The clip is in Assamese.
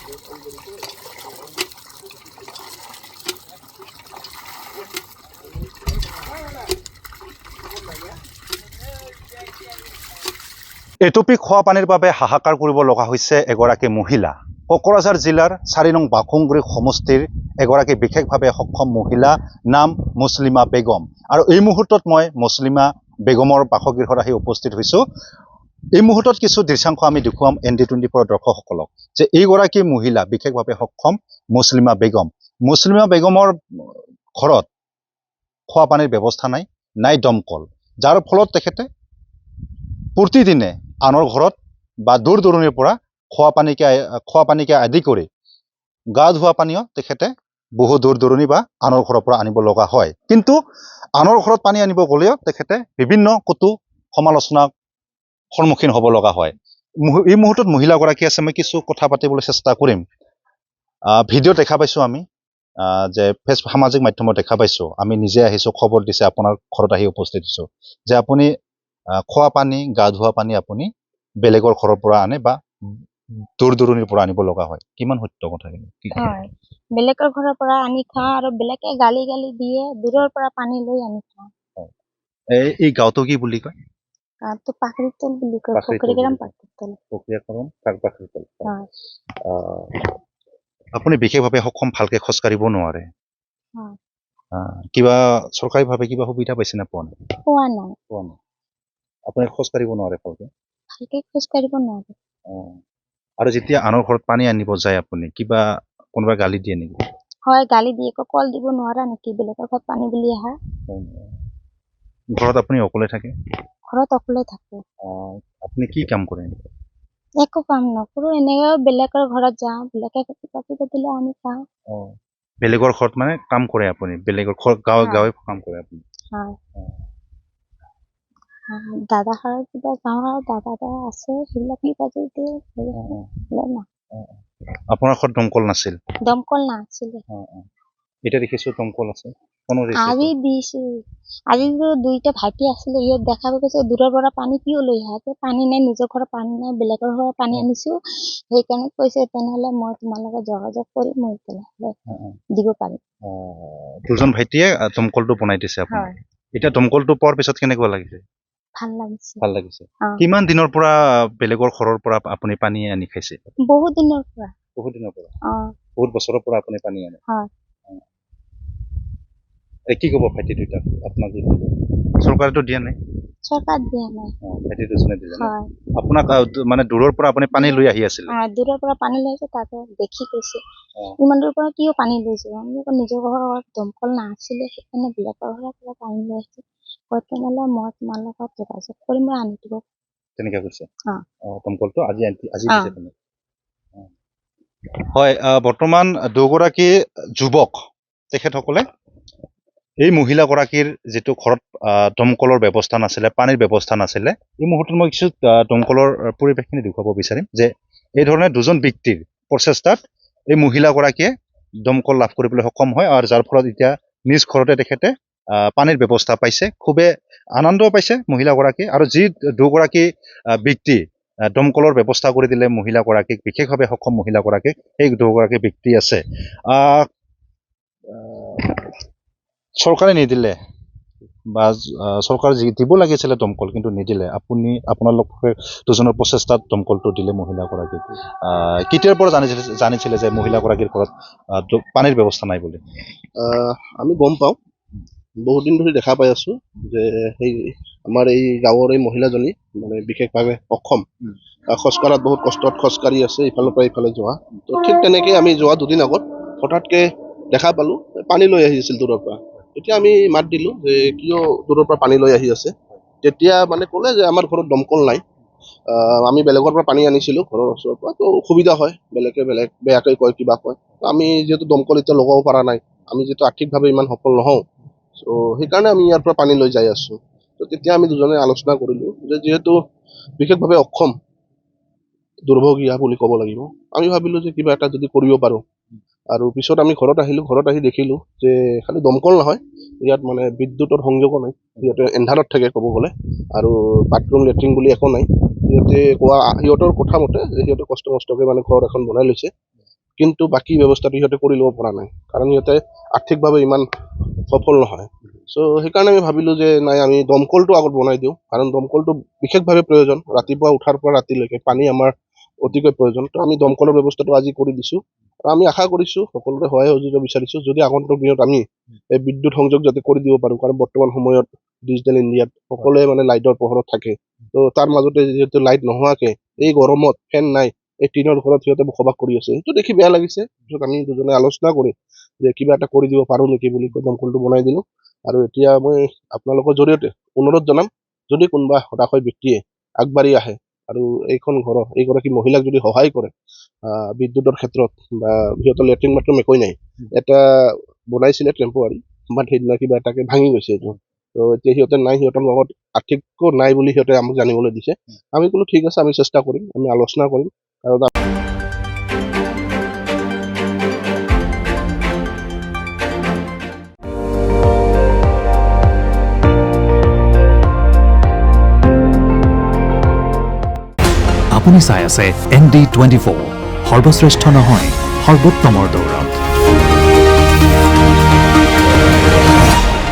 এটুপি খোৱা পানীৰ বাবে হাহাকাৰ কৰিব লগা হৈছে এগৰাকী মহিলা। কোকৰাঝাৰ জিলাৰ 4 নং বাখুংগুৰি সমষ্টিৰ এগৰাকী বিশেষভাৱে সক্ষম মহিলা নাম মুছলিমা বেগম। আৰু এই মুহূৰ্তত মই মুছলিমা বেগমৰ বাসগৃহত আহি উপস্থিত হৈছোঁ। এই মুহূৰ্তত কিছু দৃশ্যাংশ আমি দেখুৱাম ND24 দৰ্শকসকলক যে এইগৰাকী মহিলা বিশেষভাৱে সক্ষম মুছলিমা বেগম। মুছলিমা বেগমৰ ঘৰত খোৱা পানীৰ ব্যৱস্থা নাই দমকল, যাৰ ফলত তেখেতে প্ৰতিদিনে আনৰ ঘৰত বা দূৰ দূৰণিৰ পৰা খোৱা পানীকে আদি কৰি গা ধোৱা পানীও তেখেতে বহু দূৰ দূৰণি বা আনৰ ঘৰৰ পৰা আনিব লগা হয়। কিন্তু আনৰ ঘৰত পানী আনিব গ'লেও তেখেতে বিভিন্ন কটু সমালোচনাৰ সন্মুখীন হ'ব লগা হয়। এই মুহূৰ্তত মহিলাগৰাকী আছে, মই কিছু কথা পাতিবলৈ চেষ্টা কৰিম। ভিডিঅ' দেখা পাইছোঁ আমি, যে সামাজিক মাধ্যমত দেখা পাইছোঁ, আমি নিজে আহিছোঁ, খবৰ দিছে, আপোনাৰ ঘৰত আহি উপস্থিত হৈছোঁ যে আপুনি খোৱা পানী গা ধোৱা পানী আপুনি বেলেগৰ ঘৰৰ পৰা আনে বা দূৰ দূৰণিৰ পৰা আনিব লগা হয়। কিমান সত্য কথাখিনি? হয়, বেলেগৰ ঘৰৰ পৰা আনি খাওঁ আৰু বেলেগে গালি দিয়ে, দূৰৰ পৰা পানী লৈ আনি খাওঁ। এই গাঁওটো কি বুলি কয়? তো পাখৰিতল বুলি কয়, পকৰিগ্ৰাম পাখৰিতল। পাখৰিতল। আপুনি বিশেষভাৱে সক্ষম, ভালকে খোজ কাঢ়িব নোৱাৰে। কিবা চৰকাৰীভাৱে কিবা সুবিধা পাইছে না পোৱা নাই? পোৱা নাই। আপুনি খোজ কাঢ়িব নোৱাৰে ভালকে খোজ কাঢ়িব নোৱাৰে। আৰু যেতিয়া আনৰ ঘৰত পানী আনিব যায় আপুনি, কিবা কোনোবা গালি দিয়ে নেকি? হয়, গালি দিয়ে, কল দিব নোৱাৰা নেকি, বেলেগৰ ঘৰত পানী বুলি আহা। ঘৰত আপুনি অকলে থাকে? ঘৰত অকলে থাকো। আপুনি কি কাম কৰে? একো কাম নকৰো, এনেও বেলেগৰ ঘৰত যাওঁ, বেলেগে কিবা দিলে আনি খাওঁ। বেলেগৰ ঘৰত মানে কাম কৰে আপুনি? বেলেগৰ ঘৰত গাঁৱে কাম কৰে আপুনি? হয়। দাদাহঁতৰ কিবা গাঁৱৰ দাদা আছে, সেইবিলাক কিবা দিয়ে। আপোনাৰ ঘৰত দমকল নাছিল? দমকল নাছিলে। এতিয়া দেখিছোঁ দমকল আছে। আজি দিছো, আজিতো 2টা ভাইটি আছিলে, সিহঁত দেখা গৈছে দূৰৰ পৰা পানী কিয় লৈ আহা, পানী নাই, নিজৰ ঘৰত পানী নাই, বেলেগৰ ঘৰত পানী আনিছো, সেইকাৰণে কৈছে তেনেহলে মই তোমাৰ লগত যোগাযোগ কৰি মই তেনেহলে দিব পাৰিম। দুজন ভাইটিয়ে দমকলটো বনাই দিছে আপোনাক। এতিয়া দমকলটো পোৱাৰ পিছত কেনেকুৱা লাগিছে? ভাল লাগিছে। কিমান দিনৰ পৰা বেলেগৰ ঘৰৰ পৰা আপুনি পানী আনি খাইছে? বহুত দিনৰ পৰা। বহুত বছৰৰ পৰা আপুনি পানী আনে? কি ক'ব ভাইটি দুইটাক আপোনাক? চৰকাৰেতো দিয়া নাই? চৰকাৰ দিয়া নাই। ভাইটি দুজনে দিলে ন? আপোনাক মানে দূৰৰ পৰা আপুনি পানী লৈ আহি আছিল? দূৰৰ পৰা পানী লৈ আহিছে, তাতে দেখি কৈছে ইমান দূৰৰ পৰা কিয় পানী লৈছে, আমি নিজৰ ঘৰত দমকল নাছিলে, সেইকাৰণে বেলেগৰ ঘৰৰ পৰা পানী লৈ আহিছে, কৈ তেনেহলে মই তোমাৰ লগত যোগাযোগ কৰি মই আনি দিব। তেনেকৈ কৈছে? দমকলটো আজি দিছে তুমি? হয়, বৰ্তমান দুগৰাকী যুৱক তেখেতসকলে এই মহিলাগৰাকীৰ যিটো ঘৰত দমকলৰ ব্যৱস্থা নাছিলে, পানীৰ ব্যৱস্থা নাছিলে, এই মুহূৰ্তত মই কিছু দমকলৰ পৰিৱেশখিনি দেখুৱাব বিচাৰিম যে এই ধৰণে দুজন ব্যক্তিৰ প্ৰচেষ্টাত এই মহিলাগৰাকীয়ে দমকল লাভ কৰিবলৈ সক্ষম হয়, আৰু যাৰ ফলত এতিয়া নিজ ঘৰতে তেখেতে পানীৰ ব্যৱস্থা পাইছে। খুবেই আনন্দ পাইছে মহিলাগৰাকীয়ে। আৰু যি দুগৰাকী ব্যক্তি দমকলৰ ব্যৱস্থা কৰি দিলে মহিলাগৰাকীক, বিশেষভাৱে সক্ষম মহিলাগৰাকীক, সেই দুগৰাকী ব্যক্তি আছে। চৰকাৰে নিদিলে বা চৰকাৰে দিব লাগিছিলে দমকল, কিন্তু নিদিলে। আপোনালোকে দুজনৰ প্ৰচেষ্টাত দমকলটো দিলে মহিলাগৰাকীক। কেতিয়াৰ পৰা জানিছিলে যে মহিলাগৰাকীৰ ঘৰত পানীৰ ব্যৱস্থা নাই বুলি? আমি গম পাওঁ, বহুত দিন ধৰি দেখা পাই আছো যে সেই আমাৰ এই গাঁৱৰ এই মহিলাজনী মানে বিশেষভাৱে অক্ষম, খোজকাঢ়াত বহুত কষ্টত খোজকাঢ়ি আছে, ইফালৰ পৰা ইফালে যোৱা। তো ঠিক তেনেকৈ আমি যোৱা 2 দিন আগত হঠাৎকৈ দেখা পালোঁ পানী লৈ আহিছিল দূৰৰ পৰা। তেতিয়া আমি মাত দিলোঁ যে কিয় দূৰৰ পৰা পানী লৈ আহি আছে। তেতিয়া মানে ক'লে যে আমাৰ ঘৰত দমকল নাই, আমি বেলেগৰ পৰা পানী আনিছিলোঁ ঘৰৰ ওচৰৰ পৰা, তো অসুবিধা হয়, বেলেগে বেয়াকৈ কয়, কিবা কয়। আমি যিহেতু দমকল এতিয়া লগাব পৰা নাই, আমি যিহেতু আৰ্থিকভাৱে ইমান সফল নহওঁ, চ' সেইকাৰণে আমি ইয়াৰ পৰা পানী লৈ যাই আছোঁ। তো তেতিয়া আমি দুজনে আলোচনা কৰিলোঁ যে যিহেতু বিশেষভাৱে অক্ষম, দুৰ্ভগীয়া বুলি ক'ব লাগিব, আমি ভাবিলোঁ যে কিবা এটা যদি কৰিব পাৰোঁ। আৰু পিছত আমি ঘৰত আহিলোঁ, ঘৰত আহি দেখিলোঁ যে খালি দমকল নহয়, ইয়াত মানে বিদ্যুতৰ সংযোগো নাই, সিহঁতে এন্ধাৰত থাকে ক'ব গ'লে, আৰু বাথৰুম লেট্ৰিন বুলি একো নাই। সিহঁতৰ কথা মতে যে সিহঁতে কষ্টকে মানে ঘৰ এখন বনাই লৈছে, কিন্তু বাকী ব্যৱস্থাটো সিহঁতে কৰি ল'ব পৰা নাই, কাৰণ সিহঁতে আৰ্থিকভাৱে ইমান সফল নহয়। চ' সেইকাৰণে আমি ভাবিলোঁ যে নাই, আমি দমকলটো আগত বনাই দিওঁ, কাৰণ দমকলটো বিশেষভাৱে প্ৰয়োজন। ৰাতিপুৱা উঠাৰ পৰা ৰাতিলৈকে পানী আমাৰ অতিকৈ প্ৰয়োজন। তো আমি দমকলৰ ব্যৱস্থাটো আজি কৰি দিছোঁ। আৰু আমি আশা কৰিছোঁ, সকলোৰে সহায় সহযোগিতা বিচাৰিছোঁ, যদি আগন্তুক দিনত আমি এই বিদ্যুৎ সংযোগ যাতে কৰি দিব পাৰোঁ, কাৰণ বৰ্তমান সময়ত ডিজিটেল ইণ্ডিয়াত সকলোৱে মানে লাইটৰ পোহৰত থাকে। তো তাৰ মাজতে যিহেতু লাইট নোহোৱাকৈ এই গৰমত ফেন নাই, এই টিনৰ ঘৰত সিহঁতে বসবাস কৰি আছে, সেইটো দেখি বেয়া লাগিছে। পিছত আমি দুজনে আলোচনা কৰি যে কিবা এটা কৰি দিব পাৰোঁ নেকি বুলি কৈ দমকলটো বনাই দিলোঁ। আৰু এতিয়া মই আপোনালোকৰ জৰিয়তে অনুৰোধ জনাম, যদি কোনোবা সদাশয় ব্যক্তিয়ে আগবাঢ়ি আহে আৰু এইখন ঘৰৰ এইগৰাকী মহিলাক যদি সহায় কৰে বিদ্যুতৰ ক্ষেত্ৰত, বা সিহঁতৰ লেট্ৰিন বাথৰুম একোৱেই নাই, এটা বনাইছিলে টেম্পোৱাৰী, বাট সেইদিনা কিবা এটাকে ভাঙি গৈছে এইটো। তো এতিয়া সিহঁতে নাই, সিহঁতৰ লগত আৰ্থিকো নাই বুলি সিহঁতে আমাক জানিবলৈ দিছে। আমি ক'লো ঠিক আছে, আমি চেষ্টা কৰিম, আমি আলোচনা কৰিম। কাৰণ আপুনি চাই আছে ND24, সৰ্বশ্ৰেষ্ঠ নহয় সৰ্বোত্তমৰ দৌৰা।